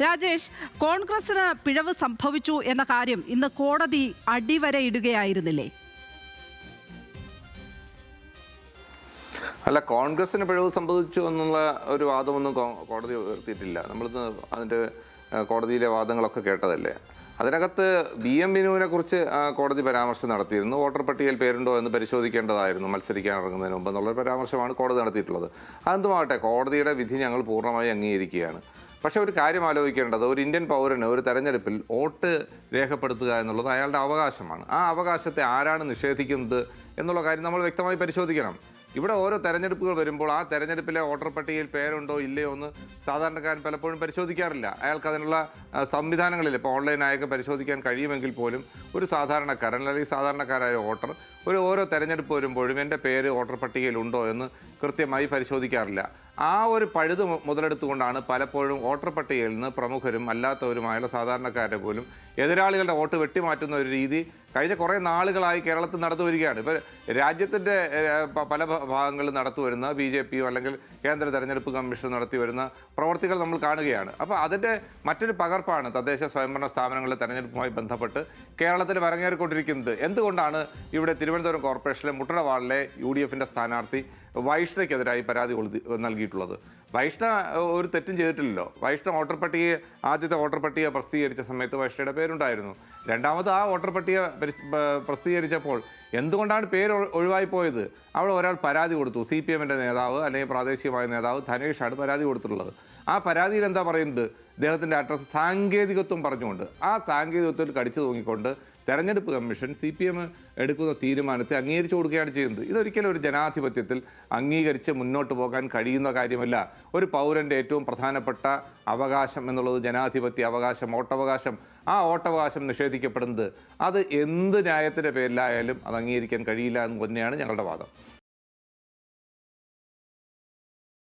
രാജേഷ്, കോൺഗ്രസിന് പിഴവ് സംഭവിച്ചു എന്ന കാര്യം ഇന്ന് കോടതി അടിവരയിടുകയായിരുന്നില്ലേ? അല്ല, കോൺഗ്രസിന് പിഴവ് സംഭവിച്ചു എന്നുള്ള ഒരു വാദമൊന്നും കോടതി ഉയർത്തിയിട്ടില്ല. നമ്മളിന്ന് അതിൻ്റെ കോടതിയിലെ വാദങ്ങളൊക്കെ കേട്ടതല്ലേ. അതിനകത്ത് BM വിനുവിനെ കുറിച്ച് കോടതി പരാമർശം നടത്തിയിരുന്നു. വോട്ടർ പട്ടികയിൽ പേരുണ്ടോ എന്ന് പരിശോധിക്കേണ്ടതായിരുന്നു മത്സരിക്കാൻ ഇറങ്ങുന്നതിന് മുമ്പ് എന്നുള്ളൊരു പരാമർശമാണ് കോടതി നടത്തിയിട്ടുള്ളത്. അതെന്തുമാകട്ടെ, കോടതിയുടെ വിധി ഞങ്ങൾ പൂർണ്ണമായി അംഗീകരിക്കുകയാണ്. പക്ഷേ ഒരു കാര്യം ആലോചിക്കേണ്ടത്, ഒരു ഇന്ത്യൻ പൗരന് ഒരു തെരഞ്ഞെടുപ്പിൽ വോട്ട് രേഖപ്പെടുത്തുക എന്നുള്ളത് അയാളുടെ അവകാശമാണ്. ആ അവകാശത്തെ ആരാണ് നിഷേധിക്കുന്നത് എന്നുള്ള കാര്യം നമ്മൾ വ്യക്തമായി പരിശോധിക്കണം. ഇവിടെ ഓരോ തെരഞ്ഞെടുപ്പുകൾ വരുമ്പോൾ ആ തെരഞ്ഞെടുപ്പിലെ വോട്ടർ പട്ടികയിൽ പേരുണ്ടോ ഇല്ലയോ എന്ന് സാധാരണക്കാരൻ പലപ്പോഴും പരിശോധിക്കാറില്ല. അയാൾക്ക് അതിനുള്ള സംവിധാനങ്ങളിൽ ഇപ്പോൾ ഓൺലൈനായൊക്കെ പരിശോധിക്കാൻ കഴിയുമെങ്കിൽ പോലും ഒരു സാധാരണക്കാരൻ അല്ലെങ്കിൽ സാധാരണക്കാരായ വോട്ടർ ഓരോ തെരഞ്ഞെടുപ്പ് വരുമ്പോഴും എൻ്റെ പേര് വോട്ടർ പട്ടികയിൽ ഉണ്ടോ എന്ന് കൃത്യമായി പരിശോധിക്കാറില്ല. ആ ഒരു പഴുത് മുതലെടുത്തുകൊണ്ടാണ് പലപ്പോഴും വോട്ടർ പട്ടികയിൽ നിന്ന് പ്രമുഖരും അല്ലാത്തവരുമായുള്ള സാധാരണക്കാരെ പോലും എതിരാളികളുടെ വോട്ട് വെട്ടിമാറ്റുന്ന ഒരു രീതി കഴിഞ്ഞ കുറേ നാളുകളായി കേരളത്തിൽ നടന്നു വരികയാണ്. ഇപ്പോൾ രാജ്യത്തിൻ്റെ പല ഭാഗങ്ങളിൽ നടത്തി വരുന്ന BJP അല്ലെങ്കിൽ കേന്ദ്ര തെരഞ്ഞെടുപ്പ് കമ്മീഷൻ നടത്തി വരുന്ന പ്രവർത്തികൾ നമ്മൾ കാണുകയാണ്. അപ്പോൾ അതിൻ്റെ മറ്റൊരു പകർപ്പാണ് തദ്ദേശ സ്വയംഭരണ സ്ഥാപനങ്ങളിലെ തെരഞ്ഞെടുപ്പുമായി ബന്ധപ്പെട്ട് കേരളത്തിൽ അരങ്ങേറിക്കൊണ്ടിരിക്കുന്നത്. എന്തുകൊണ്ടാണ് ഇവിടെ തിരുവനന്തപുരം കോർപ്പറേഷനിലെ മുട്ടട വാർഡിലെ UDFൻ്റെ സ്ഥാനാർത്ഥി വൈഷ്ണയ്ക്കെതിരായി പരാതി നൽകിയിട്ടുള്ളത്? വൈഷ്ണ ഒരു തെറ്റും ചെയ്തിട്ടില്ലല്ലോ. വൈഷ്ണ വോട്ടർ പട്ടിക ആദ്യത്തെ വോട്ടർ പട്ടിക പ്രസിദ്ധീകരിച്ച സമയത്ത് വൈഷ്ണയുടെ പേരുണ്ടായിരുന്നു. രണ്ടാമത് ആ വോട്ടർ പട്ടിക പ്രസിദ്ധീകരിച്ചപ്പോൾ എന്തുകൊണ്ടാണ് പേര് ഒഴിവായി പോയത്? അവിടെ ഒരാൾ പരാതി കൊടുത്തു. CPMൻ്റെ നേതാവ് അല്ലെങ്കിൽ പ്രാദേശികമായ നേതാവ് ധനേഷാണ് പരാതി കൊടുത്തിട്ടുള്ളത്. ആ പരാതിയിൽ എന്താ പറയുന്നത്? ഇദ്ദേഹത്തിൻ്റെ അഡ്രസ്സ് സാങ്കേതികത്വം പറഞ്ഞുകൊണ്ട്, ആ സാങ്കേതികത്വത്തിൽ കടിച്ചു തൂങ്ങിക്കൊണ്ട് തെരഞ്ഞെടുപ്പ് കമ്മീഷൻ CPM എടുക്കുന്ന തീരുമാനത്തെ അംഗീകരിച്ചു കൊടുക്കുകയാണ് ചെയ്യുന്നത്. ഇതൊരിക്കലും ഒരു ജനാധിപത്യത്തിൽ അംഗീകരിച്ച് മുന്നോട്ട് പോകാൻ കഴിയുന്ന കാര്യമല്ല. ഒരു പൗരൻ്റെ ഏറ്റവും പ്രധാനപ്പെട്ട അവകാശം എന്നുള്ളത് ജനാധിപത്യ അവകാശം, വോട്ടവകാശം. ആ വോട്ടവകാശം നിഷേധിക്കപ്പെടുന്നത് അത് എന്ത് ന്യായത്തിൻ്റെ പേരിലായാലും അത് അംഗീകരിക്കാൻ കഴിയില്ല എന്ന് തന്നെയാണ് ഞങ്ങളുടെ വാദം.